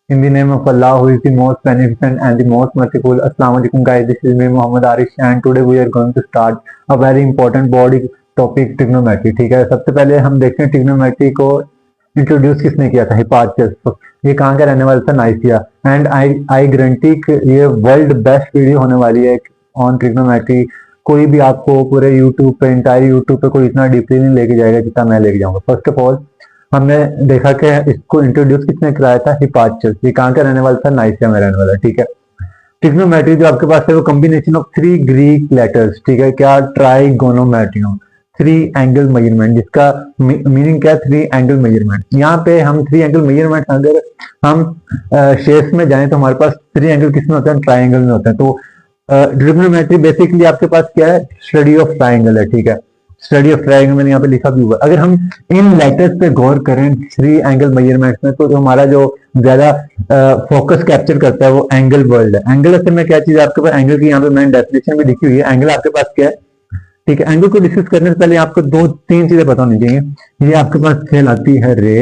In the name of Allah, who is the most beneficent and the most merciful. Assalamu alaikum guys, this is me Muhammad Arish and today we are going to start a very important body topic trigonometry. ठीक है, सबसे पहले हम देखते हैं trigonometry को introduce किसने किया था, हिपार्चियस। ये कहाँ का रहने वाला था, नाइसिया। एंड आई गारंटी ये वर्ल्ड बेस्ट वीडियो होने वाली है ऑन ट्रिग्नोमेट्री। कोई भी आपको पूरे यूट्यूब पे, इंटायर यूट्यूब पे कोई इतना डीपली नहीं लेके जाएगा जितना मैं लेके जाऊंगा। फर्स्ट ऑफ ऑल हमने देखा कि इसको इंट्रोड्यूस किसने कराया था, हिपार्चियस। ये कहाँ का रहने वाला था, नाइसिया में रहने वाला। ठीक है, ट्रिग्नोमेट्री जो आपके पास है वो कॉम्बिनेशन ऑफ 3 ग्रीक लेटर्स। ठीक है, क्या, ट्राइगोनोमेट्रियम, 3 एंगल मेजरमेंट, जिसका मीनिंग क्या है, 3 एंगल मेजरमेंट। यहाँ पे हम 3 एंगल मेजरमेंट, अगर हम शेप्स में जाएं तो हमारे पास 3 एंगल किस में होते हैं, ट्राइंगल में होते हैं। तो ट्रिग्नोमेट्री बेसिकली आपके पास क्या है, स्टडी ऑफ ट्राइंगल है। ठीक है, स्टडी ऑफ ट्राइंगल मैंने यहाँ पे लिखा भी हुआ। अगर हम इन लेटर्स पे गौर करें 3 एंगल मेजरमेंट्स में, तो हमारा जो ज्यादा फोकस कैप्चर करता है वो एंगल वर्ल्ड है। एंगल असल में क्या चीज है, आपके पास एंगल की यहाँ पे मैंने डेफिनेशन भी लिखी हुई है। एंगल आपके पास क्या है, ठीक है। एंगल को डिस्कस करने से पहले आपको 2-3 चीजें पता होनी चाहिए। ये आपके पास कहलाती है रे,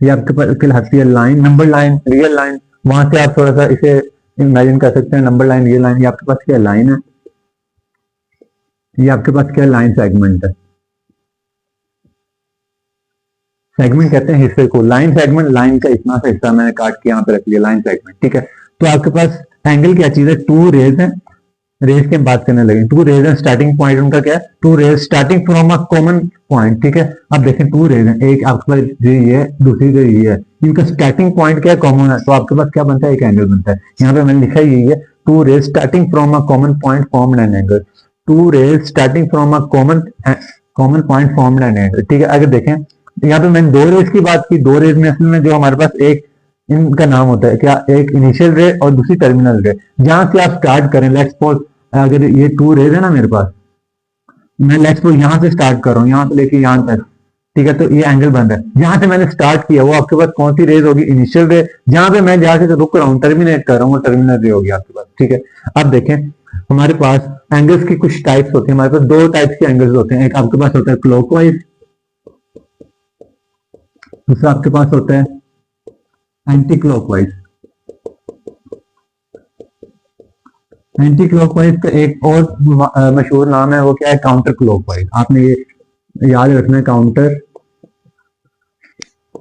ये आपके पास कहलाती है line, number line, real line. वहां से आप थोड़ा सा इसे इमेजिन कर सकते हैं, नंबर लाइन, रियल लाइन। ये आपके पास क्या लाइन है, ये आपके पास क्या लाइन सेगमेंट है। सेगमेंट कहते हैं हिस्से को, लाइन सेगमेंट, लाइन का इतना सा हिस्सा मैंने काट के यहाँ पे रख लिया, लाइन सेगमेंट। ठीक है, तो आपके पास एंगल क्या चीज है, 2 रेज है। रेज की बात करने लगे, 2 रेज है, स्टार्टिंग पॉइंट उनका क्या है, 2 rays starting from a common point. ठीक है, अब देखें 2 रेज है, एक आपके पास ये है, दूसरी जो ये है, इनका स्टार्टिंग पॉइंट क्या है, कॉमन है। तो आपके पास क्या बनता है, एक एंगल बनता है। यहाँ पे मैंने लिखा ही है, 2 rays starting from a common point formed an angle. 2 rays starting from a common point formed an angle. ठीक है, अगर देखें यहाँ पे मैंने 2 रेज की बात की। 2 रेज में असल में जो हमारे पास एक इनका नाम होता है क्या, एक इनिशियल रे और दूसरी टर्मिनल रे। जहां से आप स्टार्ट करें, लेट्स सपोज अगर ये 2 रेज है ना मेरे पास, मैं लेट्स सपोज यहां से स्टार्ट कर रहा हूँ, यहां से लेके यहां तक। ठीक है, तो ये एंगल बन रहा है। जहां से मैंने स्टार्ट किया वो आपके पास कौन सी रेज होगी, इनिशियल रे। जहां पे मैं जाके रुक रहा हूँ, टर्मिनेट कर रहा हूँ, वो टर्मिनल रे होगी आपके पास। ठीक है, अब देखें हमारे पास एंगल्स की कुछ टाइप्स होती है। हमारे पास 2 टाइप्स के एंगल्स होते हैं। एक आपके पास होता है क्लॉकवाइज, दूसरा आपके पास होता है एंटी क्लॉकवाइज। एंटी क्लॉकवाइज का एक और मशहूर नाम है, वो क्या है, काउंटर क्लॉकवाइज। आपने ये याद रखना है, काउंटर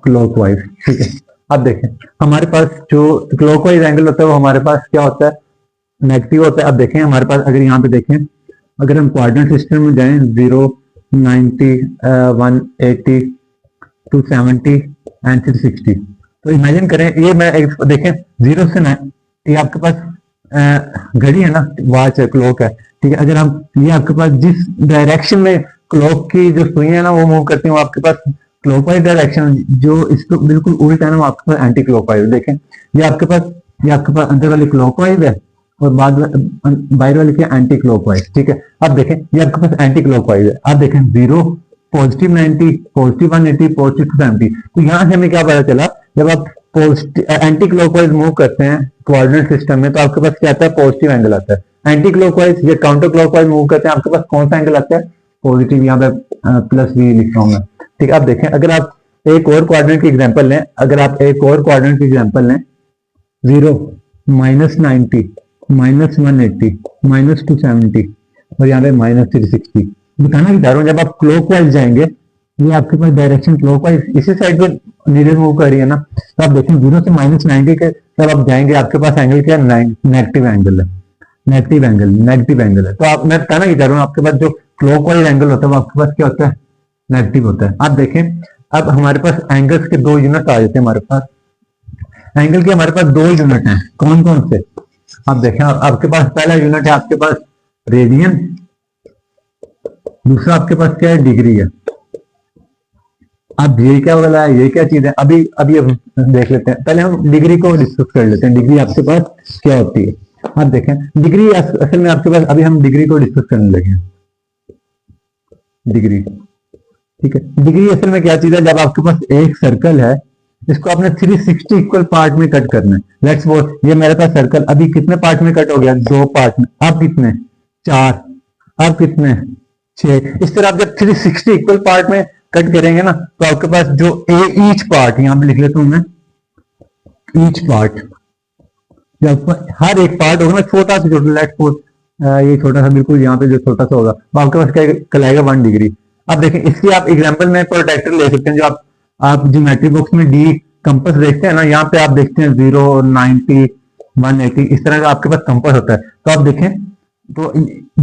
क्लॉकवाइज। ठीक है, अब देखें हमारे पास जो क्लॉकवाइज एंगल होता है वो हमारे पास क्या होता है, नेगेटिव होता है। अब देखें हमारे पास, अगर यहाँ पे देखें, अगर हम कोऑर्डिनेट सिस्टम में जाएं, 0, 90, 180, 270 एंड 360, तो इमेजिन करें, ये मैं एक देखें 0 से 9, ये आपके पास घड़ी है ना, वॉच है, क्लॉक है। ठीक है, अगर हम ये आपके पास जिस डायरेक्शन में क्लॉक की जो सुई है ना वो मूव करती है, वो आपके पास क्लॉकवाइज डायरेक्शन। जो इसको बिल्कुल उल्टा है ना, वो आपके पास एंटी क्लॉकवाइज। देखें ये आपके पास अंदर वाली क्लॉकवाइज है और बाद बाहर वाली क्या, एंटी क्लॉकवाइज। ठीक है, अब देखें ये आपके पास एंटी क्लॉकवाइज है। अब देखें 0, पॉजिटिव 90, पॉजिटिव 180, पॉजिटिव 270। तो यहाँ से हमें क्या पता चला, जब आप एंटी क्लॉकवाइज मूव करते हैं कोऑर्डिनेट सिस्टम में, तो आपके पास क्या आता है, पॉजिटिव एंगल आता है। एंटी क्लॉकवाइज या काउंटर क्लॉकवाइज मूव करते हैं, आपके पास कौन सा एंगल आता है, पॉजिटिव। यहाँ पे प्लस भी लिख रहा हूं मैं। ठीक है, अब देखें अगर आप एक और कोऑर्डिनेट की एग्जांपल लें, अगर आप एक और कोऑर्डिनेट की एग्जांपल लें, 0, -90, -180, -270 और यहाँ पे -360। बताना भी चाह रहा हूँ, जब आप क्लॉकवाइज जाएंगे, ये आपके पास डायरेक्शन क्लॉकवाइज इसी साइड पे नीडल मूव कर रही है ना, तो आप देखें 0 से -90 के तब आप जाएंगे, आपके पास एंगल क्या है, नेगेटिव एंगल है। नेगेटिव एंगल है। तो आप, मैं बताना ही चाह रहा हूँ, आपके पास जो क्लॉकवाइज एंगल होता है वो आपके पास क्या होता है, नेगेटिव होता है। आप देखें अब हमारे पास एंगल्स के 2 यूनिट आ जाते हैं। हमारे पास एंगल के हमारे पास 2 यूनिट हैं, कौन कौन से, आप देखें आपके पास पहला यूनिट है आपके पास रेडियन, दूसरा आपके पास क्या है, डिग्री है। अब ये क्या वाला है, ये क्या चीज है, अभी अब देख लेते हैं। पहले हम डिग्री को डिस्कस कर लेते हैं, डिग्री आपके पास क्या होती है। आप देखें डिग्री असल में आपके पास, अभी हम डिग्री को डिस्कस करने लगे हैं। डिग्री, ठीक है, डिग्री असल में क्या चीज है, जब आपके पास एक सर्कल है, इसको आपने 360 इक्वल पार्ट में कट करना है। लेट्स सपोज ये मेरे पास सर्कल अभी कितने पार्ट में कट हो गया, 2 पार्ट में। अब कितने, 4, अब कितने, 6। इस तरह आप जब 360 इक्वल पार्ट में कट करेंगे ना तो आपके पास जो ईच पार्ट, यहाँ पे लिख लेता हूं मैं, ईच पार्ट, जब हर एक पार्ट होगा ना छोटा से छोटा, लेट्स सपोज ये छोटा सा बिल्कुल यहाँ पे जो छोटा सा होगा तो आपके पास क्या कहलाएगा 1 डिग्री। अब देखें इसकी आप एग्जांपल में प्रोटेक्टर ले सकते हैं, जो आप ज्योमेट्री बॉक्स में डी कंपास देखते हैं ना, यहाँ पे आप देखते हैं 0, 90, 180 इस तरह का आपके पास कंपास होता है। तो आप देखें तो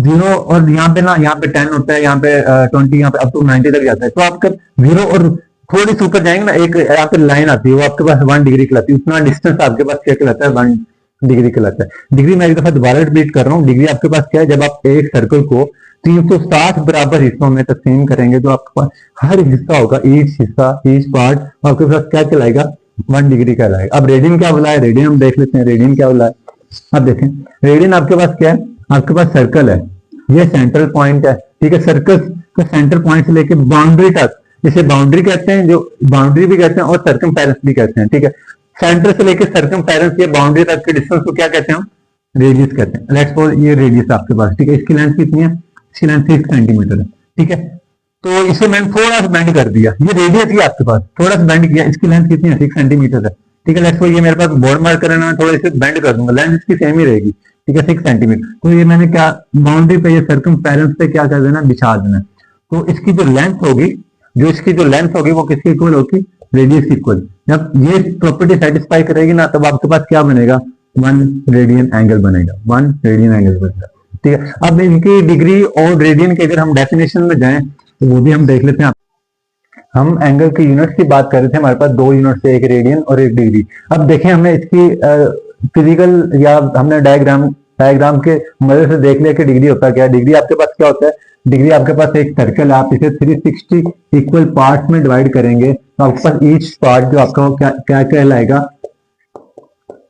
0 और यहाँ पे ना, यहाँ पे 10 होता है, यहाँ पे 20, यहाँ पे अप टू 90 तक जाता है। तो आपका 0 और थोड़ी सी ऊपर जाएंगे ना, एक यहाँ पे लाइन आती है वो आपके पास 1 डिग्री कहलाती है, उतना डिस्टेंस आपके पास क्या कहलाता है 1 डिग्री कहलाता है। डिग्री मैं एक दफा दोबारा रिपीट कर रहा हूँ, डिग्री आपके पास क्या है, जब आप एक सर्कल को 360 बराबर हिस्सों में तकसीम करेंगे तो आपके पास हर हिस्सा होगा, ईच हिस्सा, ईच पार्ट आपके पास क्या कहलाएगा 1 डिग्री कहलाएगा। अब रेडियन क्या बोला है, रेडियन हम देख लेते हैं, रेडियन क्या बोला है। अब देखें रेडियन आपके पास क्या है, आपके पास सर्कल है, ये सेंट्रल पॉइंट है, ठीक है, सर्कल का सेंटर पॉइंट से लेके बाउंड्री तक, इसे बाउंड्री कहते हैं, जो बाउंड्री भी कहते हैं और सर्कमफेरेंस भी कहते हैं, ठीक है। सेंटर से लेके सर्कमफेरेंस या बाउंड्री तक के डिस्टेंस को क्या कहते हैं हम, रेडियस कहते हैं। लेट्स सपोज ये रेडियस आपके पास, ठीक है, इसकी लेंथ कितनी है, इसकी लेंथ 6 सेंटीमीटर है, ठीक है। तो इसे मैंने थोड़ा सा बेंड कर दिया, ये रेडियस ही आपके पास, थोड़ा सा बेंड किया, इसकी लेंथ कितनी है 6 सेंटीमीटर है, ठीक है। लेट्स सपोज ये मेरे पास बोर्ड मार्क करना है, थोड़ा इसे बेंड कर दूंगा, लेंथ इसकी सेम ही रहेगी, ठीक है, 6 सेंटीमीटर। तो ये मैंने क्या बाउंड्री पे, ये सर्कमफेरेंस पे क्या कर देना, बिछा देना। तो इसकी जो लेंथ होगी, वो किसके इक्वल होगी, रेडियस इक्वल। जब ये प्रॉपर्टी सेटिस्फाई करेगी ना तब आपके पास क्या बनेगा, 1 रेडियन एंगल बनेगा, 1 रेडियन एंगल बनेगा, ठीक है। अब इनकी डिग्री और रेडियन के अगर हम डेफिनेशन में जाएं तो वो भी हम देख लेते हैं। हम एंगल की यूनिट्स की बात कर रहे थे, हमारे पास 2 यूनिट्स है, एक रेडियन और एक डिग्री। अब देखें हमने इसकी फिजिकल या हमने डायग्राम के मदद से देख लिया कि डिग्री होता क्या है। डिग्री आपके पास क्या होता है, डिग्री आपके पास एक सर्कल है, आप इसे 360 इक्वल पार्ट्स में डिवाइड करेंगे तो आपके पास ईच पार्ट जो आपका क्या कहलाएगा,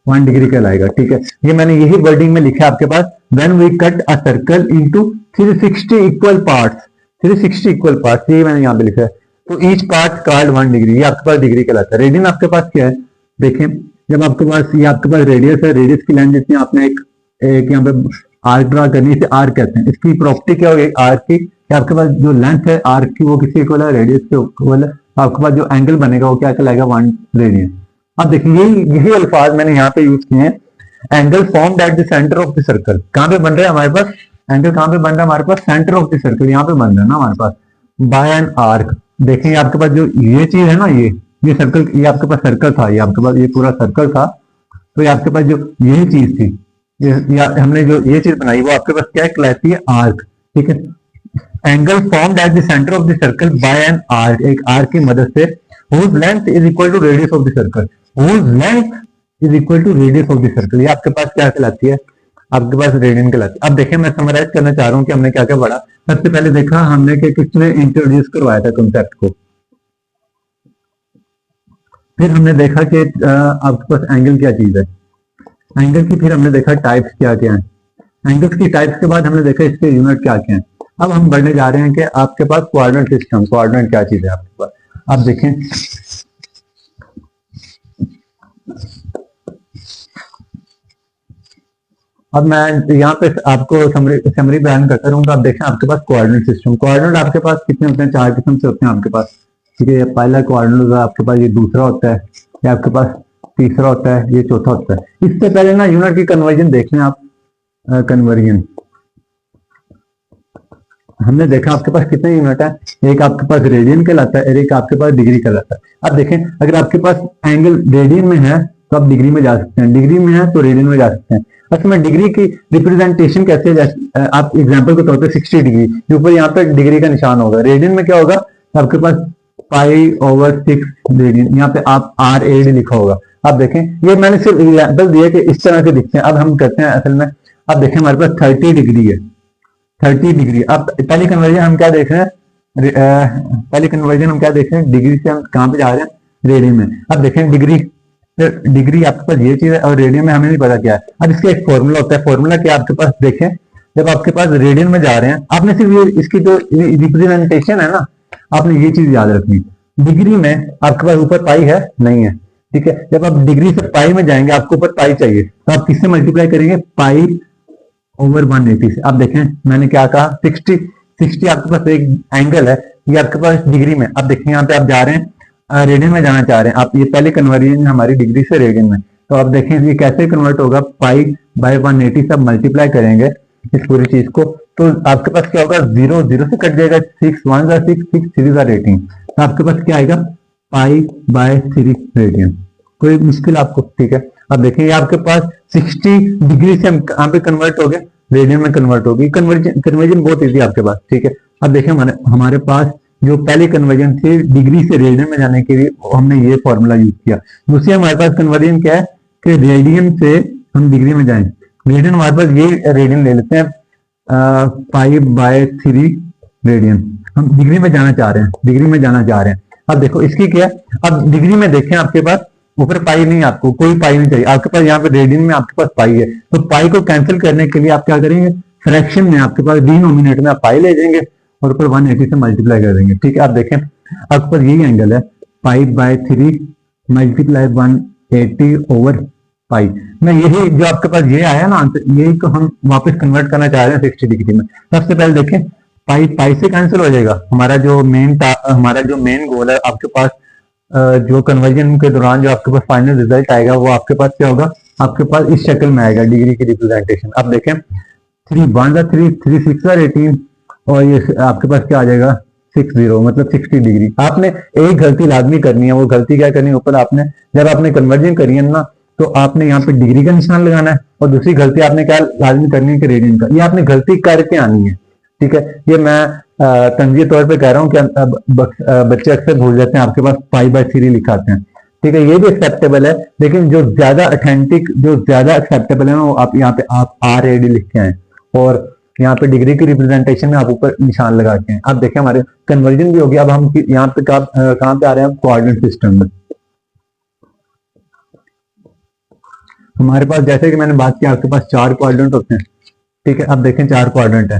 1 डिग्री कहलाएगा, ठीक है। ये मैंने यही वर्डिंग में लिखा है आपके पास, when we cut a circle into 360 equal parts, 360 equal parts, ये मैंने यहाँ पे लिखा है। तो ईच पार्ट कॉल्ड 1 डिग्री, ये आपके पास डिग्री कहलाता है। रेडियन आपके पास क्या है, देखें जब आपके पास ये आपके पास रेडियस है, रेडियस की लेंथ जितनी आपने एक यहाँ पे आर्क ड्रा करनी, इसे आर्क कहते हैं। इसकी प्रॉपर्टी क्या होगी आर्क की, आपके पास जो लेंथ है आर्क की वो किसी इक्वल है, रेडियस के इक्वल है, आपके पास जो एंगल बनेगा वो क्या कहलाएगा, 1 रेडियन। अब देखिए यही अल्फाज मैंने यहाँ पे यूज किए हैं, angle formed at the centre of the circle. कहाँ पे बन रहा है हमारे पास एंगल, कहाँ पे बन रहा है हमारे पास, सेंटर ऑफ द सर्कल, यहाँ पे बन रहा है ना हमारे पास, बाय एन आर्क। देखिए आपके पास जो ये चीज है ना, ये सर्कल, ये आपके पास सर्कल था, ये आपके पास ये पूरा सर्कल था, तो ये आपके पास जो यही चीज थी, हमने जो ये चीज बनाई वो आपके पास क्या कहलाती है, आर्क, ठीक है। Angle formed at the centre of the circle by an arc, एक आर्क की मदद से, whose length is equal to radius of the circle, whose length is equal to radius of the circle, ये आपके पास क्या कहलाती है, आपके पास रेडियन कहलाती है। अब देखिए मैं समराइज करना चाह रहा हूँ कि हमने क्या क्या पढ़ा। सबसे पहले देखा हमने कि किसने इंट्रोड्यूस करवाया था कॉन्सेप्ट को, फिर हमने देखा कि आपके पास एंगल क्या चीज है, एंगल की फिर हमने देखा टाइप्स क्या क्या है, एंगल्स की टाइप्स के बाद हमने देखा इसके यूनिट क्या क्या है। अब हम बढ़ने जा रहे हैं कि आपके पास कोऑर्डिनेट सिस्टम, कोऑर्डिनेट क्या चीज है आपके पास। आप देखें अब मैं यहाँ पे आपको समरी बयान करता रहूंगा। आप देखें आपके पास कोऑर्डिनेट सिस्टम, कोऑर्डिनेट आपके पास कितने होते हैं, 4 किस्म से होते हैं आपके पास, ठीक है। पहला कोऑर्डिनेट होता है आपके पास, ये दूसरा होता है, ये आपके पास तीसरा होता है, ये चौथा होता है। इससे पहले ना यूनिट की कन्वर्जन देख लें आप, कन्वर्जन हमने देखा आपके पास कितने यूनिट है, एक आपके पास रेडियन कहलाता है और एक आपके पास डिग्री कहलाता है। अब देखें अगर आपके पास एंगल रेडियन में है तो आप डिग्री में जा सकते हैं, डिग्री में है तो रेडियन में जा सकते हैं। अच्छा मैं डिग्री की रिप्रेजेंटेशन कैसे, आप एग्जांपल के तौर पे 60 डिग्री के ऊपर यहाँ पे डिग्री का निशान होगा, रेडियन में क्या होगा, आपके पास π/6 रेडियन, यहाँ पे आप R/AD लिखा होगा। आप देखें ये मैंने सिर्फ एग्जाम्पल दिया कि इस तरह के दिखते हैं। अब हम करते हैं असल में, अब देखें हमारे पास 30 डिग्री है, 30 डिग्री। अब पहली कन्वर्जन हम क्या देख रहे हैं, पहली कन्वर्जन हम क्या देख रहे हैं, डिग्री से हम कहाँ पे जा रहे हैं, रेडियन में। अब देखें डिग्री आपके पास ये चीज है और रेडियन में हमें नहीं पता क्या है। अब इसका एक फॉर्मूला होता है, फॉर्मूला क्या आपके पास देखें, जब आपके पास रेडियन में जा रहे हैं आपने सिर्फ ये इसकी जो रिप्रेजेंटेशन है ना, आपने ये चीज याद रखनी, डिग्री में आपके पास ऊपर पाई है नहीं है, ठीक है। जब आप डिग्री से पाई में जाएंगे आपको ऊपर पाई चाहिए, तो आप किससे मल्टीप्लाई करेंगे, π/180 से। आप देखें मैंने क्या कहा, 60 आपके पास एक एंगल है, ये आपके पास डिग्री में, अब देखिए यहाँ पे आप जा रहे हैं रेडियन में जाना चाह रहे हैं आप, ये पहले कन्वर्जन हमारी डिग्री से रेडियन में, तो आप देखें ये कैसे कन्वर्ट होगा, पाई बाय 180 सब मल्टीप्लाई करेंगे इस पूरी चीज को, तो आपके पास क्या होगा, 0 0 से कट जाएगा, 6 1 6 6 3 18, तो आपके पास क्या आएगा, पाई बाय 3 रेडियन। कोई मुश्किल आपको, ठीक है। अब देखिए आपके पास 60 डिग्री से हम यहाँ पे कन्वर्ट हो गए, रेडियन में कन्वर्ट होगी, कन्वर्जन बहुत इजी आपके पास, ठीक है। अब देखिए हमारे पास जो पहले कन्वर्जन थे डिग्री से रेडियन में जाने के लिए हमने ये फॉर्मूला यूज किया। दूसरी हमारे पास कन्वर्जन क्या है कि रेडियन से हम डिग्री में जाएं, रेडियन हमारे पास ये रेडियन ले लेते हैं, पाई बाय 3 रेडियन, हम डिग्री में जाना चाह रहे हैं, डिग्री में जाना चाह रहे हैं। अब देखो इसकी क्या है, अब डिग्री में देखें आपके पास ऊपर पाई नहीं, आपको कोई पाई नहीं चाहिए, आपके पास यहाँ पे रेडियन में आपके पास पाई है, तो पाई को कैंसिल करने के लिए आप क्या करेंगे, फ्रैक्शन में आपके पास डिनोमिनेटर में आप पाई ले जाएंगे और ऊपर 180 से मल्टीप्लाई कर देंगे, ठीक है। आप देखें आपके पास यही एंगल है, पाई बाय 3 मल्टीप्लाई 180 ओवर पाई में, यही जो आपके पास ये आया ना आंसर, यही को हम वापस कन्वर्ट करना चाह रहे हैं 60 डिग्री में। सबसे पहले देखें पाई पाई से कैंसिल हो जाएगा, हमारा जो मेन गोल है आपके पास, जो कन्वर्जन के दौरान जो आपके पास फाइनल रिजल्ट आएगा वो आपके पास क्या होगा, आपके पास इस शक्ल में आएगा डिग्री की रिप्रेजेंटेशन। अब देखें 3 1 3 3 6 18 और ये आपके पास क्या आ जाएगा 60, मतलब 60 डिग्री। आपने एक गलती लाजमी करनी है, वो गलती क्या करनी है, ऊपर आपने जब आपने कन्वर्जन करी है ना तो आपने यहाँ पे डिग्री का निशान लगाना है, और दूसरी गलती आपने क्या लाजमी करनी है कि रेडियन का, ये आपने गलती करके आनी है, ठीक है। ये मैं तंजीह तौर पे कह रहा हूँ कि बच्चे अक्सर भूल जाते हैं, आपके पास पाई बाय 3 लिखाते हैं, ठीक है, ये भी एक्सेप्टेबल है, लेकिन जो ज्यादा ऑथेंटिक जो ज्यादा एक्सेप्टेबल है ना वो आप यहाँ पे आप आर ए डी लिख के आए और यहाँ पे डिग्री की रिप्रेजेंटेशन में आप ऊपर निशान लगा के हैं। अब देखें हमारे कन्वर्जन भी हो गया। अब हम यहाँ पे कहाँ पे आ रहे हैं, कोऑर्डिनेट सिस्टम में। हमारे पास जैसे कि मैंने बात की आपके पास 4 कोऑर्डिनेट होते हैं, ठीक है। अब देखें 4 कोऑर्डिनेट है,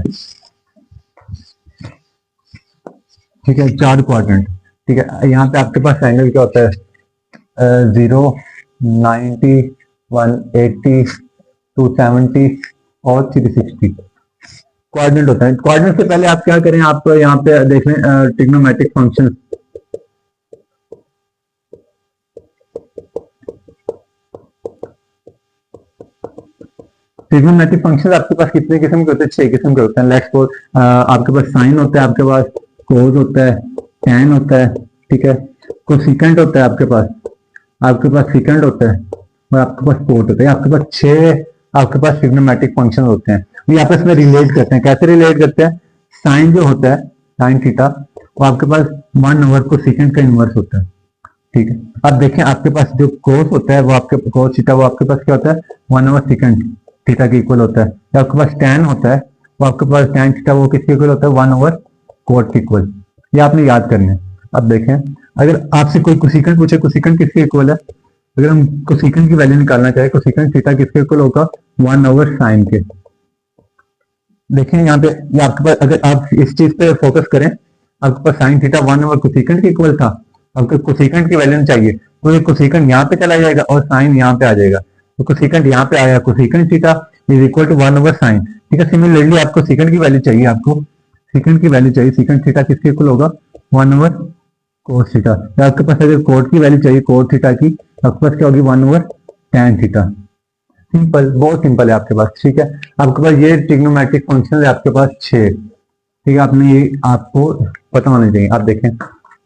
ठीक है, 4 कोऑर्डिनेट, ठीक है। यहाँ पे आपके पास एंगल क्या होता है, 0 90 180 270 और 360 कोऑर्डिनेट होता है। कोऑर्डिनेट से पहले आप क्या करें, आप यहाँ पे देख लें ट्रिग्नोमेट्रिक फंक्शन, ट्रिग्नोमेट्रिक फंक्शन आपके पास कितने किस्म के होते हैं, 6 किस्म के होते हैं। लेट्स सपोज आपके पास साइन होता है, आपके पास कोस होता है, टैन होता है, ठीक है, कोसेकेंट होता है, आपके पास सेकेंड होता है और आपके पास कोट होता है। आपके पास 6 आपके पास ट्रिग्नोमेट्रिक फंक्शन होते हैं, ये आपस में रिलेट करते हैं। कैसे रिलेट करते हैं, साइन जो होता है साइन थीटा वो आपके पास 1 ओवर कोसेकेंट का इनवर्स होता है, ठीक है। अब देखें आपके पास जो कोस होता है वो आपके कोस थीटा वो आपके पास क्या होता है 1 ओवर सेकेंड थीटा के इक्वल होता है। तो आपके पास टैन होता है वो आपके पास टैन थीटा वो किसके इक्वल होता है 1 ओवर कोट के इक्वल। ये आपने याद करना है। अब देखें अगर आपसे कोई कोसेकेंट पूछे कोसेकेंट किसके इक्वल है, अगर हम कोसेकेंट की वैल्यू निकालना चाहे कोसेकेंट थीटा किसके इक्वल होगा 1 ओवर साइन के। देखें यहाँ पे ये आपके पास अगर आप इस चीज पे फोकस करें, आपके पास साइन थीटा 1 ओवर कोसेकेंट के इक्वल था, आपको कोसेकेंट की वैल्यू चाहिए तो ये कोसेकेंट यहाँ पे चला जाएगा और साइन यहाँ पे आ जाएगा। तो कोसेकेंट यहाँ पे आया, cosecant theta is equal to 1 over sine, ठीक है। सिमिलरली आपको सेकंड की वैल्यू चाहिए, आपको सेकंड की वैल्यू चाहिए, सेकंड थीटा किसके इक्वल होगा 1 ओवर कोस थीटा। तो आपके पास अगर कोट की वैल्यू चाहिए कोट थीटा की, आपके पास क्या होगी 1 ओवर टैन थीटा। सिंपल, बहुत सिंपल है आपके पास, ठीक है। आपके पास ये ट्रिग्नोमेट्रिक फंक्शन है आपके पास 6, ठीक है। आपने ये आपको पता होना चाहिए। आप देखें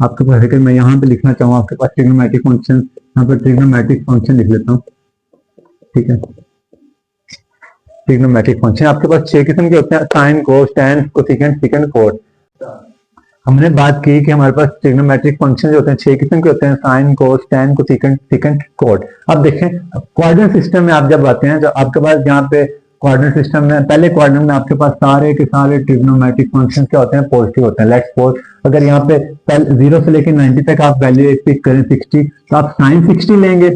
आपके पास अगर मैं यहाँ पे लिखना चाहूँ आपके पास ट्रिग्नोमेट्रिक फंक्शन, यहाँ पर ट्रिग्नोमेट्रिक फंक्शन लिख लेता हूँ, ठीक है। ट्रिग्नोमेट्रिक फंक्शन आपके पास 6 किस्म के होते हैं, sine cos tan cosecant secant cot. हमने बात की कि हमारे पास ट्रिग्नोमेट्रिक फंक्शन जो होते हैं 6 किस्म के होते हैं, sine cos tan cosecant secant cot. अब देखें कोऑर्डिनेट सिस्टम में आप जब आते हैं, जब आपके पास यहाँ पे कोऑर्डिनेट सिस्टम में पहले कोऑर्डिनेट में आपके पास सारे के सारे ट्रिग्नोमेट्रिक फंक्शन क्या होते हैं पॉजिटिव होते हैं। लेट्स सपोज अगर यहाँ पे 0 से लेकर 90 तक आप वैल्यू पिक करें 60, तो आप साइन 60 लेंगे,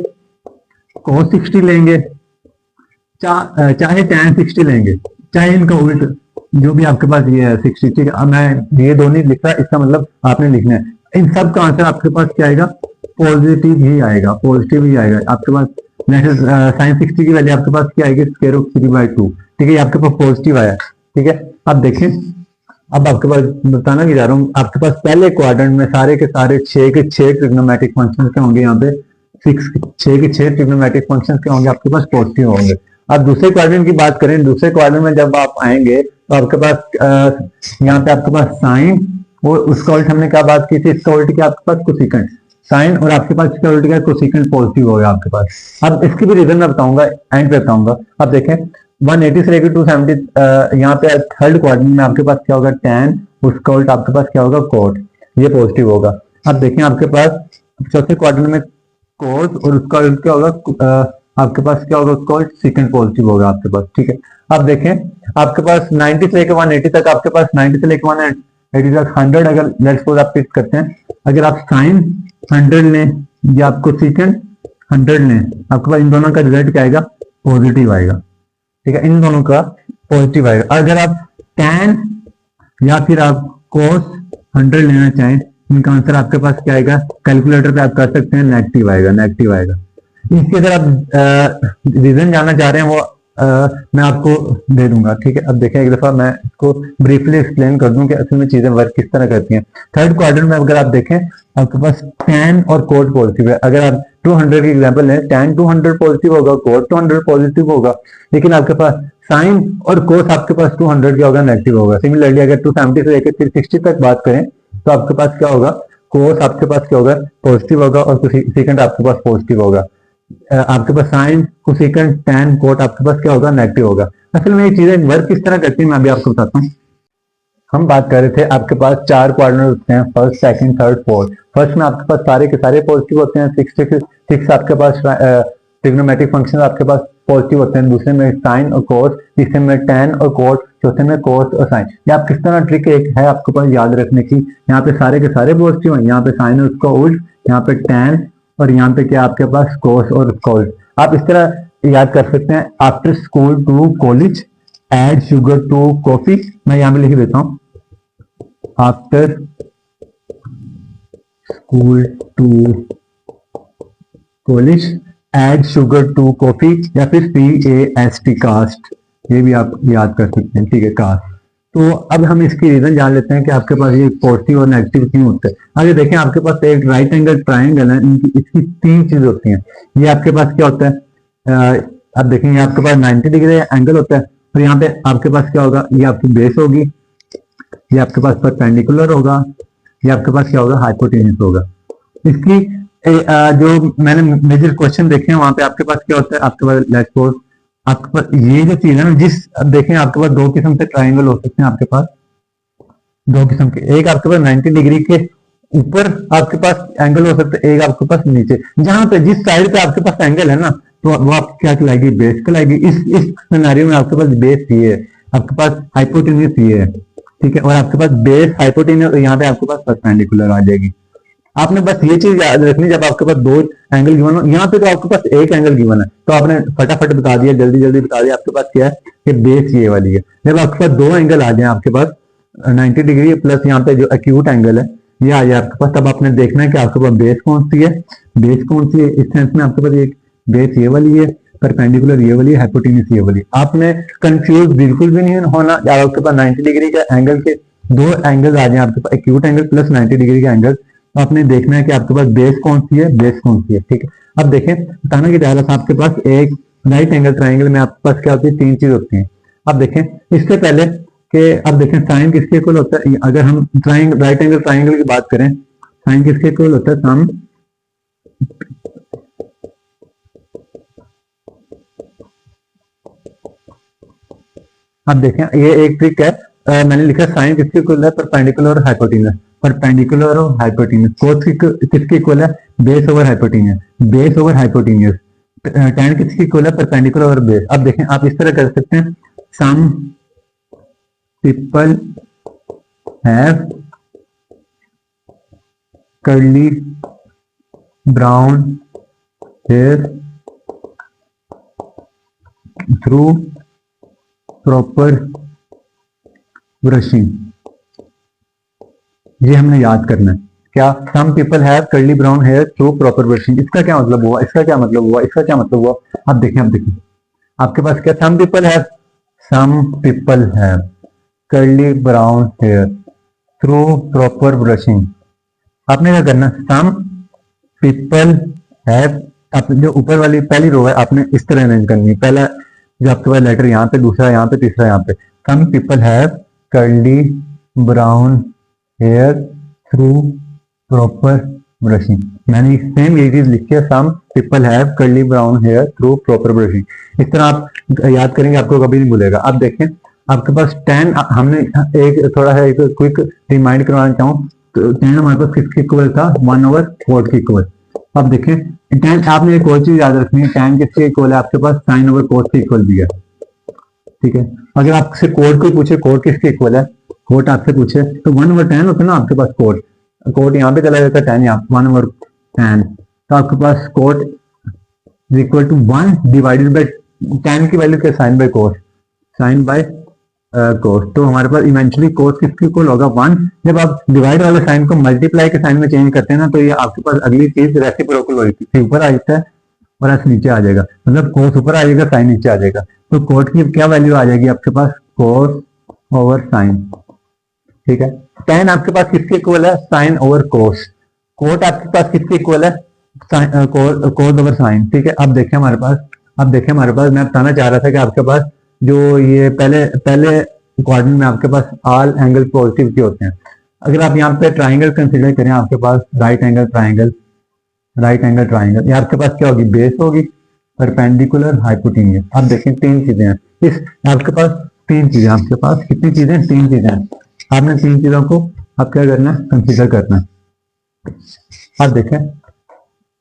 कोस 60 लेंगे, चाहे टैन 60 लेंगे, चाहे इनका उल्ट जो भी आपके पास ये है 60, ठीक है। अब मैं ये दोनों लिख रहा, इसका मतलब आपने लिखना है इन सब का आंसर आपके पास क्या आएगा पॉजिटिव ही आएगा, पॉजिटिव ही आएगा। आपके पास साइन 60 की वैल्यू आपके पास क्या आएगी स्क्वायर रूट 3/2, ठीक है। ये आपके पास पॉजिटिव आया, ठीक है। अब देखें अब आपके पास बताना नहीं जा रहा हूँ, आपके पास पहले क्वाड्रेंट में सारे के सारे 6 के 6 ट्रिग्नोमेट्रिक फंक्शंस के होंगे, यहाँ पे 6 के 6 ट्रिग्नोमेट्रिक फंक्शंस के होंगे, आपके पास पॉजिटिव होंगे। अब दूसरे क्वाड्रेंट की बात करें, दूसरे क्वाड्रेंट में जब आप आएंगे तो आपके पास यहाँ पे आपके पास साइन और उसका उल्ट हमने क्या बात की थी, इसका उल्ट क्या आपके पास कोसिकेंट, साइन और आपके पास इसका उल्ट क्या कोसिकेंट पॉजिटिव होगा आपके पास। अब इसकी भी रीजन मैं बताऊंगा, एंड पे बताऊंगा। अब देखें 180 से लेकर 270 यहाँ पे थर्ड क्वाड्रेंट में आपके पास क्या होगा, tan, उसका उल्ट आपके पास क्या होगा, cot, ये पॉजिटिव होगा। अब देखें आपके पास चौथे क्वाड्रेंट में cos और उसका उल्ट क्या होगा, आपके पास क्या होगा, उसका उल्ट सेकंड पॉजिटिव होगा आपके पास, ठीक है। अब देखें आपके पास 90 से लेकर 180 तक, आपके पास 90 से लेकर 180 तक 100 अगर लेट्स सपोज आप पिक करते हैं, अगर आप साइन 100 लें या आपको सेकंड 100 लें, आपके पास इन दोनों का रिजल्ट क्या आएगा, पॉजिटिव आएगा, ठीक है, इन दोनों का पॉजिटिव आएगा। अगर आप tan या फिर आप cos 100 लेना चाहें, इनका आंसर आपके पास क्या आएगा, कैलकुलेटर पे आप कर सकते हैं, नेगेटिव आएगा, नेगेटिव आएगा। इसके अगर आप रीजन जानना चाह रहे हैं वो मैं आपको दे दूंगा, ठीक है। अब देखें एक दफा मैं इसको ब्रीफली एक्सप्लेन कर दूं कि असल में चीजें वर्क किस तरह करती हैं। थर्ड क्वाड्रेंट में अगर आप देखें, आपके पास tan और cot पॉजिटिव है। अगर आप 200 की एग्जांपल लें, tan 200 पॉजिटिव होगा, cot 200 पॉजिटिव होगा, लेकिन आपके पास साइन और cos आपके पास 200 क्या होगा, नेगेटिव होगा। सिमिलरली अगर 270 से लेकर 360 तक बात करें तो आपके पास क्या होगा, cos आपके पास क्या होगा, पॉजिटिव होगा, और कोसेकेंट आपके पास पॉजिटिव होगा। आपके पास साइन, कोसेकेंट, tan, cot आपके पास क्या होगा, नेगेटिव होगा। असल में ये चीजें वर्क किस तरह करती है मैं अभी आपको बताता हूँ। हम बात कर रहे थे आपके पास 4 क्वाड्रेंट होते हैं, first, second, third, fourth. First में आपके पास सारे के सारे पॉजिटिव होते हैं, 6 आपके पास ट्रिग्नोमेट्रिक फंक्शन आपके पास पॉजिटिव होते हैं, दूसरे में साइन और cos, तीसरे में tan और cot, चौथे में cos और साइन। ये आप किस तरह ट्रिक एक है आपके पास याद रखने की, यहाँ पे सारे के सारे पॉजिटिव हैं, यहाँ पे साइन और उसका उल्ट, यहाँ पे tan और यहाँ पे क्या आपके पास cos और उसका उल्ट। आप इस तरह याद कर सकते हैं, after school to college add sugar to coffee. मैं यहाँ पे लिख देता हूँ, after school to college add sugar to coffee, या फिर CAST, कास्ट, ये भी आप याद कर सकते हैं, ठीक है, कास्ट। तो अब हम इसकी रीजन जान लेते हैं कि आपके पास ये पॉजिटिव और नेगेटिव क्यों होता है। आगे देखें आपके पास एक राइट एंगल ट्राइंगल है, इसकी 3 चीज होती हैं। ये आपके पास क्या होता है, अब देखेंगे आपके पास 90 डिग्री एंगल होता है, और यहाँ पे आपके पास क्या होगा, ये आपकी बेस होगी, ये आपके पास परपेंडिकुलर होगा, ये आपके पास क्या होगा, हाइपोटेन्यूस होगा। इसकी जो मैंने मेजर क्वेश्चन देखे हैं वहां पे आपके पास क्या होता है, आपके पास लेट्स सपोज आपके पास ये जो चीज है ना, अब देखें आपके पास 2 किस्म के ट्राइंगल हो सकते हैं, आपके पास 2 किस्म के, एक आपके पास 90 डिग्री के ऊपर आपके पास एंगल हो सकता है, एक आपके पास नीचे। जहां पे जिस साइड पे आपके पास एंगल है ना, तो वो आप क्या कहलाएगी, बेस कहलाएगी। इस सिनेरियो में आपके पास बेस ये है, आपके पास हाइपोटेन्यूस ये है, ठीक है, और आपके पास बेस हाइपोटेन्यूस, यहाँ पे आपके पास परपेंडिकुलर आ जाएगी। आपने बस ये चीज याद रखनी, जब आपके पास 2 एंगल गिवन हो, यहाँ पे तो आपके पास एक एंगल गिवन है, तो आपने फटाफट बता दिया, जल्दी जल्दी बता दिया, आपके पास क्या है कि बेस ये वाली है। जब आपके पास 2 एंगल आ जाए, आपके पास 90 डिग्री प्लस यहाँ पे जो एक्यूट एंगल है ये आ जाए आपके पास, तब आपने देखना है कि आपके पास बेस कौन सी है, बेस कौन सी है। इस सेंस में आपके पास एक बेस ये वाली है, परपेंडिकुलर ये वाली है, हाइपोटेन्यूस ये वाली। आपने कंफ्यूज बिल्कुल भी नहीं होना, जब आपके पास 90 डिग्री का एंगल के 2 एंगल आ जाए, आपके पास एक्यूट एंगल प्लस 90 डिग्री का एंगल, तो आपने देखना है कि आपके पास बेस कौन सी है, बेस कौन सी है, ठीक है। अब देखें बताना कि डायरेक्ट आपके पास एक राइट एंगल ट्राइंगल में आपके पास क्या होती है, 3 चीज होती हैं। अब देखें इससे पहले कि अब देखें साइन किसके इक्वल होता है, अगर हम राइट एंगल ट्राइंगल की बात करें, साइन किसके इक्वल होता है, सम अब देखें ये एक ट्रिक है, मैंने लिखा साइन किसके इक्वल है, परपेंडिकुलर और हाइपोटेन्यूस, परपेंडिकुलर और हाइपोटेन्यूस। कोस किसके इक्वल है, base over hypotenuse, base over hypotenuse. tan किसके इक्वल है, परपेंडिकुलर और बेस। अब देखें आप इस तरह कर सकते हैं, some people have curly brown hair through proper brushing. ये हमने याद करना है, क्या some people have curly brown hair through proper brushing. इसका क्या मतलब हुआ, इसका क्या मतलब हुआ, इसका क्या मतलब हुआ। अब देखें आपके पास क्या, some people have curly brown hair through proper brushing. आपने क्या करना, सम पीपल हैव, आप जो ऊपर वाली पहली रो है आपने इस तरह अरेंज करनी है। पहला जो आपके पास लेटर यहाँ पे, दूसरा यहाँ पे, तीसरा यहाँ पे। Some people have curly brown hair through proper brushing. मैंने सेम ये चीज लिखी है, some people have curly brown hair through proper brushing. इस तरह आप याद करेंगे, आपको कभी नहीं भूलेगा। आप देखें आपके पास 10, हमने एक थोड़ा सा एक क्विक रिमाइंड करवाना चाहूँ तो 10 हमारे पास किसके इक्वल था, 1/4 के इक्वल। अब देखें 10, आपने एक और चीज याद रखनी है, 10 किसके इक्वल है, आपके पास sin/cos के इक्वल भी है। ठीक है, अगर आपसे कोड कोई पूछे कोड किसके इक्वल है, कोड आपसे पूछे तो 1/10 होता है ना आपके पास कोड, कोड यहाँ पे चला जाता है 10 यहाँ 1/10, तो आपके पास cot is equal to 1 divided by 10 की वैल्यू क्या, sine by cos, sine by cos. तो हमारे पास इवेंचुअली कोस किसके इक्वल होगा 1। जब आप डिवाइड वाले साइन को मल्टीप्लाई के साइन में चेंज करते हैं ना, तो ये आपके पास अगली चीज रेसिप्रोकल होगी, ऊपर आ जाता है और ऐसे नीचे आ जाएगा, मतलब कोस ऊपर आ जाएगा साइन नीचे आ जाएगा। तो कोट की क्या वैल्यू आ जाएगी आपके पास, कोस ओवर साइन। ठीक है, tan आपके पास किसके इक्वल है, साइन ओवर कोस। कोट आपके पास किसके इक्वल है, कोस ओवर साइन। ठीक है, अब देखें हमारे पास, मैं बताना चाह रहा था कि आपके पास जो ये पहले क्वाड्रेंट में आपके पास ऑल एंगल पॉजिटिव के होते हैं। अगर आप यहाँ पे ट्राइंगल कंसिडर करें, आपके पास राइट एंगल ट्राइंगल, ये आपके पास क्या होगी, बेस होगी, परपेंडिकुलर, हाइपोटेन्यूस। आप देखें 3 चीजें हैं इस, आपके पास 3 चीजें, आपके पास कितनी चीजें, 3 चीजें हैं। आपने 3 चीजों को आप क्या करना है, कंसीडर करना है। आप देखें,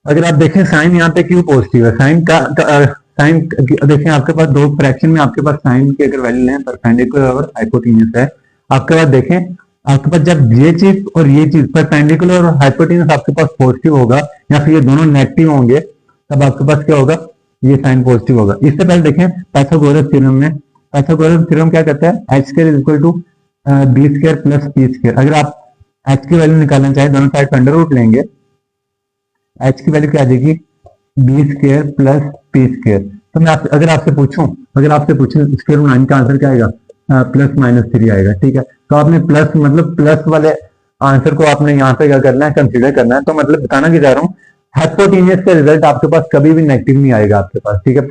अगर आप देखें साइन यहाँ पे क्यों पॉजिटिव है, साइन देखें आपके पास 2 फ्रैक्शन में आपके पास साइन की अगर वैल्यू लें, परपेंडिकुलर और हाइपोटेन्यूस है। आपके पास देखें, आपके पास जब ये चीज और ये चीज परपेंडिकुलर और हाइपोटेन्यूस आपके पास पॉजिटिव होगा या फिर ये दोनों नेगेटिव होंगे, तब आपके पास क्या होगा, ये साइन पॉजिटिव होगा। इससे पहले देखें पाइथागोरस थ्योरम में, पाइथागोरस थ्योरम क्या कहता है, h square is equal to B square plus P square. अगर आप h की वैल्यू निकालना चाहें, दोनों साइड अंडर रूट लेंगे, h की वैल्यू क्या आ जाएगी, B square plus P square. तो मैं अगर आपसे पूछूं स्क्वायर रूट 9 का आंसर क्या आएगा, +-3 आएगा। ठीक है, तो आपने प्लस मतलब प्लस वाले आंसर को आपने यहाँ पे क्या करना है, कंसीडर करना है। तो मतलब बताना क्या चाह रहा हूँ, हाइपोटेन्यूस का रिजल्ट आपके पास कभी भी नेगेटिव नहीं आएगा आपके पास। ठीक है,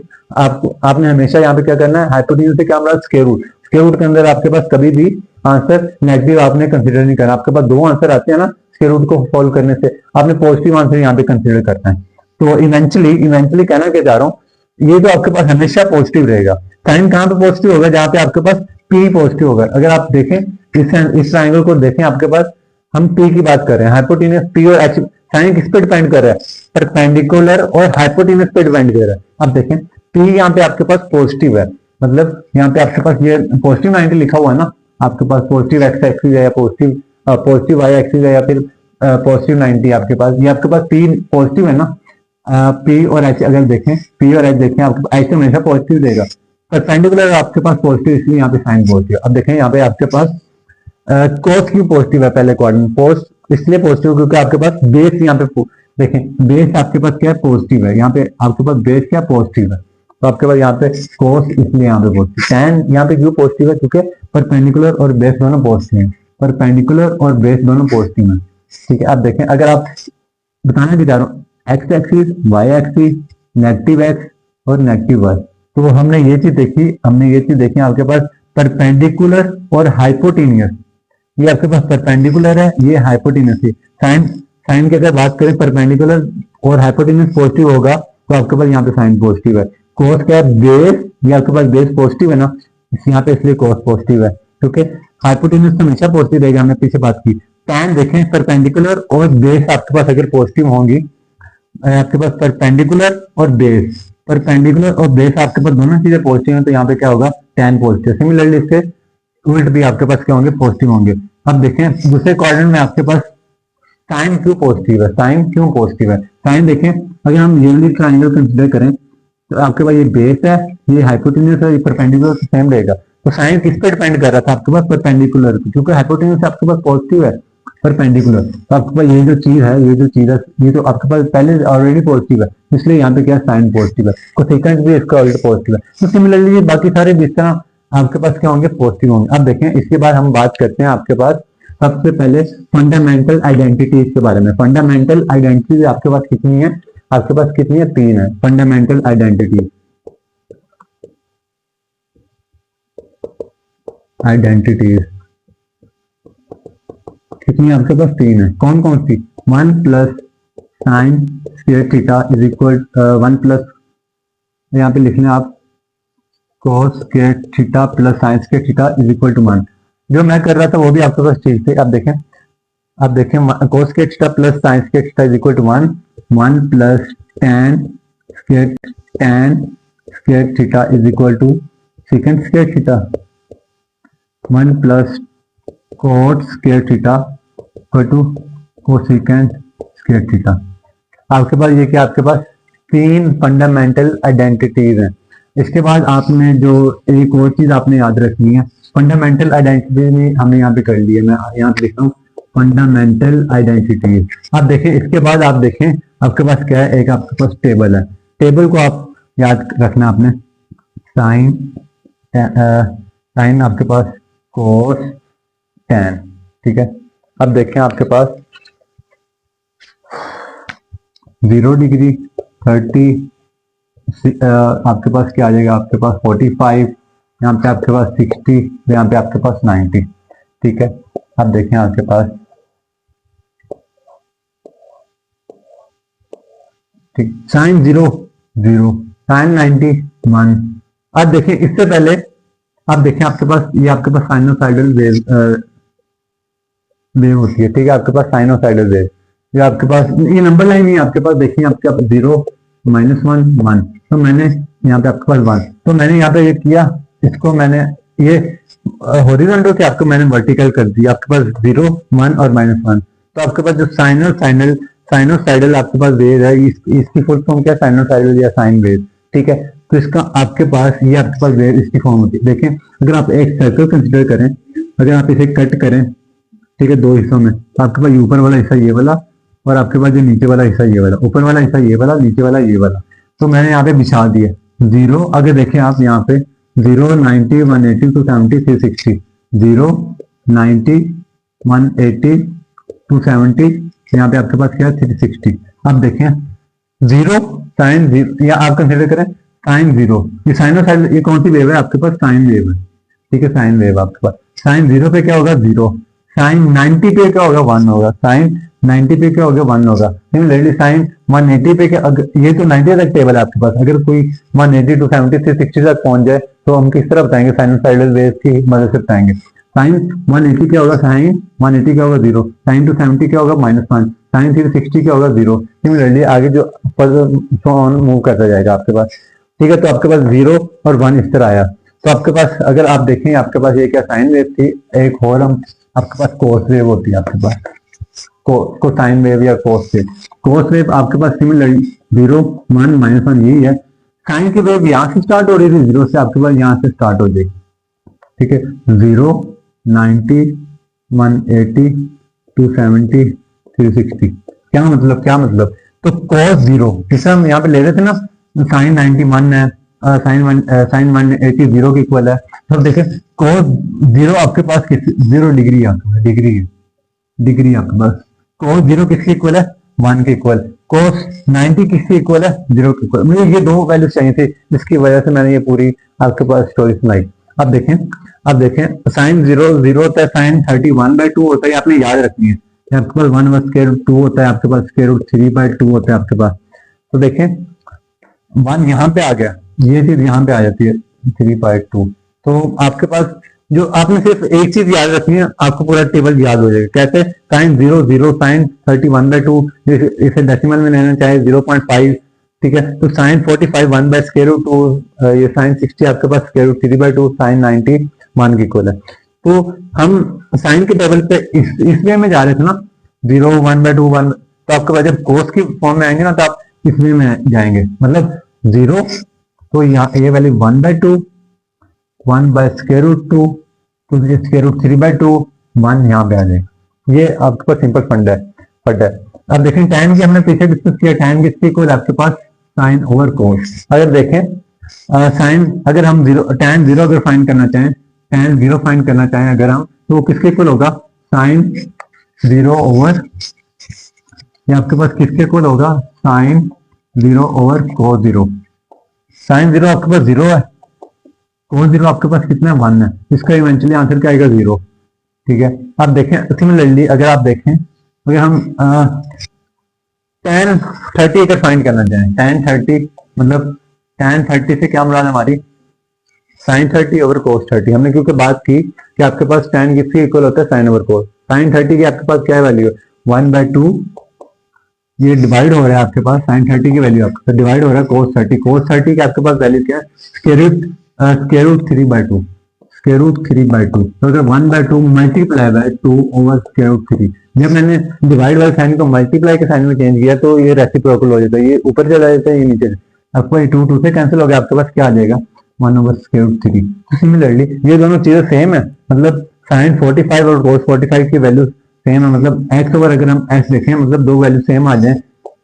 आपने हमेशा यहाँ पे क्या करना है, हाइपोटेन्यूस से क्या हमारा स्क्वायर रूट के अंदर आपके पास कभी भी आंसर नेगेटिव आपने कंसीडर नहीं करना। आपके पास 2 आंसर आते हैं ना स्क्वायर रूट को सॉल्व करने से, आपने पॉजिटिव आंसर यहाँ पे कंसीडर करना है। तो इवेंचुअली कहना क्या चाह रहा हूँ, ये तो आपके पास हमेशा पॉजिटिव रहेगा। साइन कहाँ पे पॉजिटिव होगा, जहाँ पे आपके पास पी पॉजिटिव होगा। अगर आप देखें इस ट्रायंगल को देखें, आपके पास हम पी की बात कर रहे हैं, हाइपोटेन्यूस पी और एच, साइन किस पे डिपेंड कर रहा है, परपेंडिकुलर और हाइपोटेन्यूस पे डिपेंड कर रहा है। अब देखें पी यहाँ पे आपके पास पॉजिटिव है, मतलब यहाँ पे आपके पास ये पॉजिटिव 90 लिखा हुआ है ना, आपके पास पॉजिटिव एक्स एक्सिस है या पॉजिटिव वाई एक्सिस है या फिर पॉजिटिव 90 आपके पास, ये आपके पास पी पॉजिटिव है ना। पी और एच अगर देखें, पी और एच देखें, आपके एच हमेशा पॉजिटिव देगा, परपेंडिकुलर आपके पास पॉजिटिव, इसलिए यहाँ पे साइन पॉजिटिव। अब देखें यहाँ पे आपके पास कोस क्यों पॉजिटिव है, पहले क्वाड्रेंट कोस इसलिए पॉजिटिव क्योंकि आपके पास बेस यहाँ पे देखें, बेस आपके पास क्या है, पॉजिटिव है। यहाँ पे आपके पास बेस क्या पॉजिटिव है, तो आपके पास यहाँ पे कोस इसलिए यहाँ पे पॉजिटिव। टैन यहाँ पे क्यों पॉजिटिव है, क्योंकि परपेंडिकुलर और बेस दोनों पॉजिटिव है, परपेंडिकुलर और बेस दोनों पॉजिटिव है। ठीक है, अब देखें अगर आप बताना भी चाह रहा हूँ X axis, Y axis, negative X और नेगेटिव वाई, तो हमने ये चीज देखी आपके पास परपेंडिकुलर और हाइपोटेन्यूस, ये आपके पास परपेंडिकुलर है, ये हाइपोटेन्यूस है। साइन की अगर बात करें परपेंडिकुलर और हाइपोटेन्यूस पॉजिटिव होगा तो आपके पास यहाँ पे साइन पॉजिटिव है। कोस क्या है, बेस, ये आपके पास बेस पॉजिटिव है ना, यहाँ पे इसलिए कोस पॉजिटिव है, क्योंकि हाइपोटेन्यूस तो हमेशा पॉजिटिव रहेगा, हमने पीछे बात की। टैन देखें परपेंडिकुलर और बेस आपके पास अगर पॉजिटिव होंगी, आपके पास परपेंडिकुलर और बेस आपके पास दोनों चीजें पॉजिटिव हैं, तो यहाँ पे क्या होगा, टैन पॉजिटिव। सिमिलरली इससे उल्ट भी आपके पास क्या होंगे, पॉजिटिव होंगे। अब देखें दूसरे क्वाड्रेंट में आपके पास साइन क्यों पॉजिटिव है, साइन देखें अगर हम यूनिट ट्रायंगल कंसीडर करें तो आपके पास ये बेस है, ये हाइपोटेन्यूस है, ये परपेंडिकुलर सेम रहेगा। तो साइन किस पे डिपेंड कर रहा था, आपके पास परपेंडिकुलर, क्योंकि हाइपोटेन्यूस आपके पास पॉजिटिव है, परपेंडिकुलर, तो आपके पास ये जो चीज है ये तो आपके पास पहले ऑलरेडी पॉजिटिव है, इसलिए यहाँ पे क्या साइन पॉजिटिव है, कोसेकेंट भी इसका ऑलरेडी पॉजिटिव है। तो सिमिलरली बाकी सारे जिस तरह आपके पास क्या होंगे, पॉजिटिव होंगे। अब देखें इसके बाद हम बात करते हैं आपके पास सबसे पहले फंडामेंटल आइडेंटिटीज के बारे में। फंडामेंटल आइडेंटिटीज आपके पास कितनी है, आपके पास कितनी है, 3 है फंडामेंटल आइडेंटिटी। आइडेंटिटीज कितनी है आपके पास, 3 है। कौन कौन सी, 1 plus sine square theta is equal 1 plus, यहाँ पे लिखना आप cos square theta plus sine square theta is equal to 1। जो मैं कर रहा था वो भी आपके पास ठीक थे। अब देखें cos square theta plus sine square theta is equal to 1 plus tan square theta is equal to secant square theta, 1 plus cot square theta equal to cosecant square theta. आपके पास ये क्या, आपके पास 3 फंडामेंटल आइडेंटिटीज हैं। इसके बाद आपने जो एक और चीज आपने याद रखनी है, फंडामेंटल आइडेंटिटी में हमने यहाँ पे कर ली है, मैं यहाँ पे लिख रहा हूँ फंडामेंटल आइडेंटिटीज। आप देखें इसके बाद आप देखें आपके पास क्या है, एक आपके पास टेबल है। टेबल को आप याद रखना आपने, साइन आपके पास कोस tan, ठीक है। अब देखें आपके पास 0 डिग्री, 30, आपके पास क्या आ जाएगा, आपके पास 45, यहाँ पे आपके पास 60, यहाँ पे आपके पास 90, ठीक है। अब देखें आपके पास, ठीक, साइन 0 0, साइन 90 1। अब देखें इससे पहले आप देखें आपके पास ये आपके पास साइनोसाइडल वेव होती है, ठीक है। आपके पास साइनोसाइडल वेव, ये आपके पास ये नंबर लाइन ही आपके पास देखिए आपके पास 0 -1 1, तो मैंने यहाँ पे आपके पास 1, तो मैंने यहाँ पे ये किया, इसको मैंने ये हॉरिजॉन्टल से आपको मैंने वर्टिकल कर दिया, आपके पास 0 1 और -1। तो आपके पास जो साइनोसाइडल आपके पास वेव है, इसकी फुल फॉर्म क्या है, साइनोसाइडल या साइन वेव, ठीक है। तो इसका आपके पास ये आपके पास वेव इसकी फॉर्म होती है। देखें अगर आप एक सर्कल कंसिडर करें, अगर आप इसे कट करें, ठीक है, 2 हिस्सों में, तो आपके पास ऊपर वाला हिस्सा ये वाला और आपके पास जो नीचे वाला हिस्सा ये वाला, ऊपर वाला हिस्सा ये वाला, नीचे वाला ये वाला। तो मैंने यहाँ पे बिछा दिया 0, अगर देखें आप यहाँ पे 0 90 180 270 360, 0 90 180 270, यहाँ पे आपके पास क्या है 360। अब देखें 0 साइन 0, या आप कंसिडर करें साइन 0, ये साइनोसाइड, ये कौन सी वेव है, आपके पास साइन वेव है, ठीक है, साइन वेव आपके पास। साइन 0 पे क्या होगा 0, साइन 90 पे क्या होगा 1 होगा, साइन 90 पे क्या होगा 1 होगा। लेकिन साइन 180 पे क्या, ये तो 90 तक टेबल है आपके पास, अगर कोई 180 टू 70 से 60 तक पहुंच जाए तो हम किस तरह बताएंगे, साइनोसाइडल वेव की मदद से बताएंगे। साइन 180 क्या होगा, साइन 180 क्या होगा 0, साइन 270 क्या होगा -1, साइन 360 क्या होगा 0। सिमिलरली आगे जो मूव करता जाएगा आपके पास, ठीक है। तो आपके पास 0 और 1 इस तरह आया। तो आपके पास अगर आप देखें आपके पास ये क्या साइन वेव थी, एक और हम आपके पास कोस वेव होती है, आपके पास को साइन वेव या कोस वेव। कोस वेव आपके पास सिमिलरली 0 1 -1 यही है। साइन की वेव यहाँ से स्टार्ट हो रही थी 0 से, आपके पास यहाँ से स्टार्ट हो जाएगी, ठीक है। 0 90 180 270 360, क्या मतलब, तो cos 0 जिसे हम यहाँ पे ले रहे थे ना, साइन 91 है, साइन 180 0 के इक्वल है। तो देखें cos 0 आपके पास 0 डिग्री है, डिग्री आपके पास। cos 0 किसके इक्वल है, 1 के इक्वल। cos 90 किसके इक्वल है, 0 के इक्वल। मुझे ये 2 वैल्यूज चाहिए थे, जिसकी वजह से मैंने ये पूरी आपके पास स्टोरी सुनाई। अब देखें साइन 0 0 होता है, साइन 31/2 होता है, आपने याद रखनी है। आपके पास 1/√2 होता है, आपके पास √3/2 होता है आपके पास। तो देखें 1 यहाँ पे आ गया, ये चीज यहाँ पे आ जाती है 3/2। तो आपके पास जो आपने सिर्फ एक चीज याद रखनी है, आपको पूरा टेबल याद हो जाएगा। कैसे, साइन 0 0 साइन 31/2, इसे डेसिमल में लेना चाहे 0.5, ठीक है। तो साइन 45 1/√2, ये साइन 60 आपके पास √3/2, साइन 90 1 के इक्वल है। तो हम साइन के टेबल पे इस वे में जा रहे थे ना, 0 1/2 1, तो आपके पास जब कोस की फॉर्म में आएंगे ना, तो आप इस वे में जाएंगे, मतलब 0, तो यहाँ ये वैल्यू 1/2 1/√2, तो √3/2 1 यहाँ पे आ जाएगा। ये आपके पास सिंपल फंड है। अब देखें टाइम की हमने पीछे डिस्कस किया, टाइम किसके इक्वल आपके पास साइन ओवर कोस। अगर देखें साइन अगर हम जीरो tan जीरो अगर फाइंड करना चाहें, tan जीरो फाइंड करना चाहें अगर हम, तो वो किसके इक्वल होगा, साइन जीरो ओवर, ये आपके पास किसके इक्वल होगा, sine zero over cos zero. Sine zero आपके पास जीरो है, कोस जीरो आपके पास कितना है, 1 है, इसका इवेंचुअली आंसर क्या आएगा, 0। ठीक है, आप देखें सिमिलरली अगर आप देखें, अगर हम tan 30 अगर फाइंड करना चाहें, tan 30 मतलब tan 30 से क्या मुराद हमारी, sin 30 ओवर cos 30। हमने क्योंकि बात की कि आपके पास tan किसके इक्वल होता है, sin ओवर cos। sin 30 की आपके पास क्या है वैल्यू, 1/2, ये डिवाइड हो रहा है आपके पास, sin 30 की वैल्यू आपके पास डिवाइड हो रहा है cos 30। cos 30 की आपके पास वैल्यू क्या है, स्क्वायर रूट 3/2, स्क्वायर रूट 3/2। तो अगर 1/2 multiply by 2 over square root 3, जब मैंने डिवाइड वाले साइन को मल्टीप्लाई के साइन में चेंज किया तो ये रेसिप्रोकल हो जाता है, ये ऊपर चला जाता है, ये नीचे, आपको ये 2 2 से कैंसिल हो गया, आपके पास क्या आ जाएगा, 1 ओवर स्क्वायर रूट 3। सिमिलरली ये दोनों चीजें सेम है, मतलब साइन 45 और cos 45 की वैल्यू सेम है, मतलब x ओवर अगर हम x देखें, मतलब दो वैल्यू सेम आ जाए,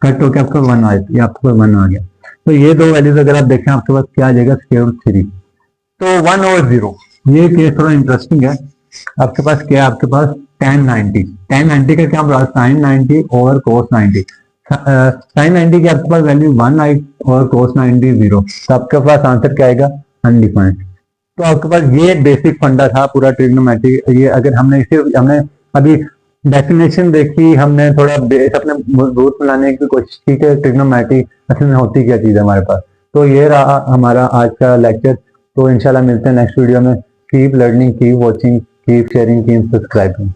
कट होकर आपका 1 आ जाए, आपको 1 आ गया। तो ये दो वैल्यूज अगर आप देखें आपके पास क्या आ जाएगा, स्क्वायर रूट 3। तो 1 ओवर 0, ये केस थोड़ा इंटरेस्टिंग है। आपके पास क्या है, आपके पास tan 90, tan 90 का क्या मतलब, sin 90 और cos 90। sin 90 की आपके पास वैल्यू 1 आई और cos 90 0, तो आपके पास आंसर क्या आएगा, अनडिफाइंड। तो आपके पास ये बेसिक फंडा था पूरा ट्रिग्नोमेट्री। ये अगर हमने इसे, हमने अभी डेफिनेशन देखी, हमने थोड़ा बेस अपने रूट में लाने की कोशिश की कि ट्रिग्नोमेट्री असल में होती क्या चीज़ है हमारे पास। तो ये रहा हमारा आज का लेक्चर। तो इंशाल्लाह मिलते हैं नेक्स्ट वीडियो में। Keep learning, keep watching, keep sharing, keep subscribing.